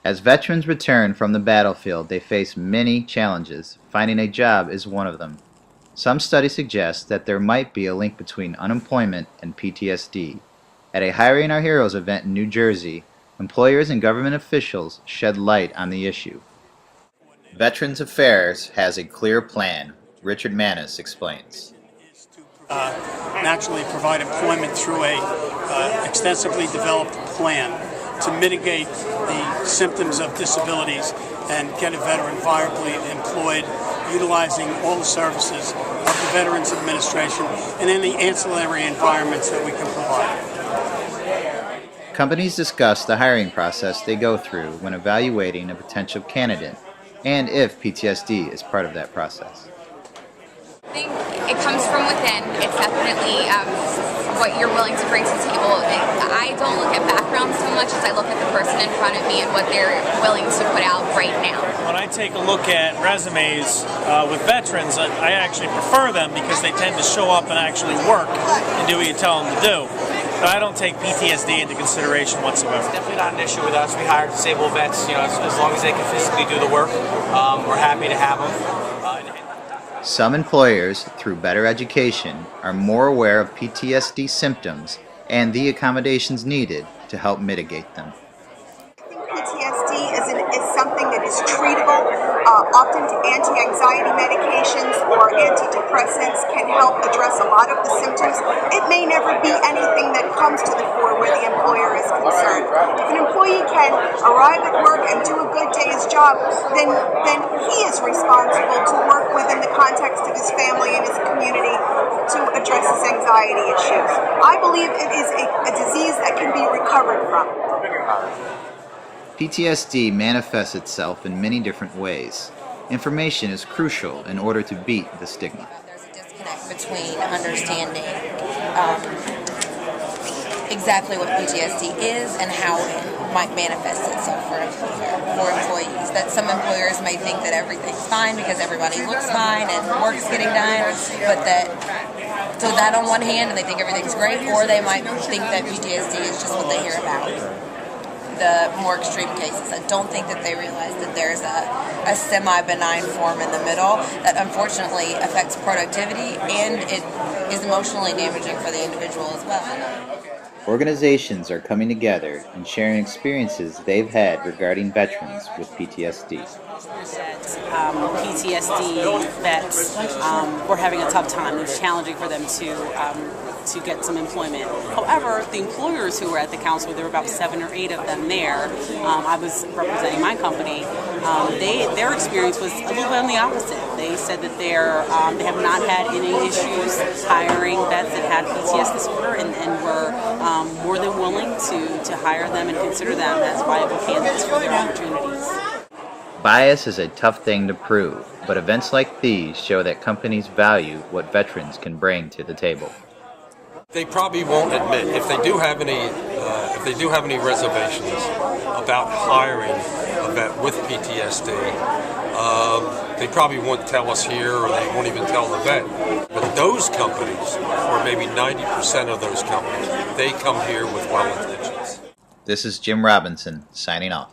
As veterans return from the battlefield, they face many challenges. Finding a job is one of them. Some studies suggest that there might be a link between unemployment and PTSD. At a Hiring Our Heroes event in New Jersey, employers and government officials shed light on the issue. Veterans Affairs has a clear plan. Richard Manis explains. Naturally provide employment through a extensively developed plan to mitigate the symptoms of disabilities and get a veteran viably employed, utilizing all the services of the Veterans Administration and any ancillary environments that we can provide. Companies discuss the hiring process they go through when evaluating a potential candidate and if PTSD is part of that process. I think it comes from within. It's definitely what you're willing to bring to the table. I don't look at background so much as I look at the person in front of me and what they're willing to put out right now. When I take a look at resumes with veterans, I actually prefer them because they tend to show up and actually work and do what you tell them to do. But I don't take PTSD into consideration whatsoever. It's definitely not an issue with us. We hire disabled vets, as long as they can physically do the work. We're happy to have them. Some employers, through better education, are more aware of PTSD symptoms and the accommodations needed to help mitigate them. PTSD is something that is treatable. Often anti-anxiety medications or antidepressants can help address a lot of the symptoms. It may never be anything that comes to the fore where the employer is concerned. If an employee can arrive at work and do a good day's job, then he is responsible to work within the context of his family and his community to address his anxiety issues. I believe it is a disease that can be recovered from. PTSD manifests itself in many different ways. Information is crucial in order to beat the stigma. There's a disconnect between understanding exactly what PTSD is and how it might manifest itself for employees. That some employers may think that everything's fine because everybody looks fine and work's getting done, but so that on one hand and they think everything's great, or they might think that PTSD is just what they hear about. The more extreme cases. I don't think that they realize that there's a semi-benign form in the middle that unfortunately affects productivity and it is emotionally damaging for the individual as well. Organizations are coming together and sharing experiences they've had regarding veterans with PTSD. PTSD vets were having a tough time. It was challenging for them to get some employment. However, the employers who were at the council, there were about 7 or 8 of them there. I was representing my company. Their experience was a little bit on the opposite. They said that they have not had any issues hiring vets that had PTSD disorder and were more than willing to hire them and consider them as viable candidates for their opportunities. Bias is a tough thing to prove, but events like these show that companies value what veterans can bring to the table. They probably won't admit if they do have any reservations about hiring a vet with PTSD. They probably won't tell us here, or they won't even tell the vet. But those companies, or maybe 90% of those companies, they come here with well intentions. This is Jim Robinson signing off.